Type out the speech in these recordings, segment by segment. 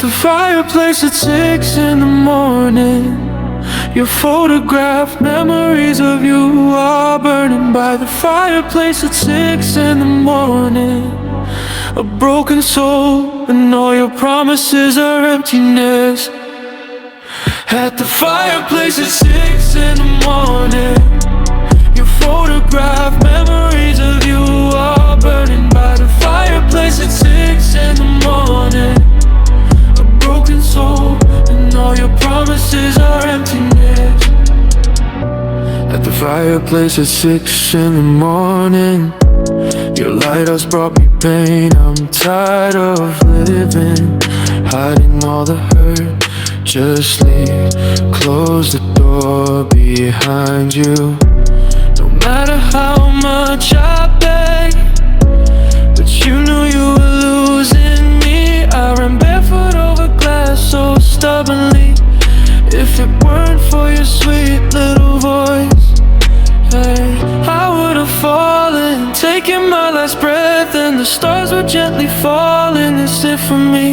the fireplace at 6 in the morning. Your photograph, memories of you are burning by the fireplace at 6 in the morning. A broken soul and all your promises are emptiness. At the fireplace at 6 in the morning. Your photograph, memories of you are burning by the fireplace at 6 in the morning. A broken soul and all your promises are emptiness. At the fireplace at 6 in the morning. Your lighthouse brought me pain. I'm tired of living, hiding all the hurt. Just leave, close the door behind you. No matter how much I beg, but you knew you were losing me. I ran barefoot over glass so stubbornly. If it weren't for your sweet little voice, hey, I would have fallen, taking my last breath, and the stars were gently falling. Is it for me?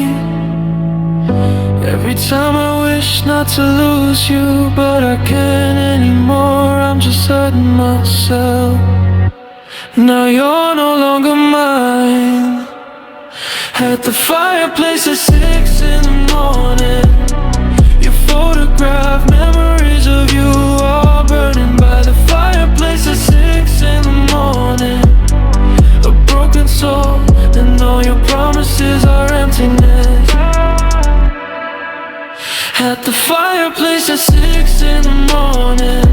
Every time I wish not to lose you, but I can't anymore. I'm just hurting myself. Now you're no longer mine. At the fireplace at 6 in the morning. Your photograph, memories of you are burning by the fireplace at 6 in the morning. A broken soul and all your promises are emptiness. At the fireplace at 6 in the morning.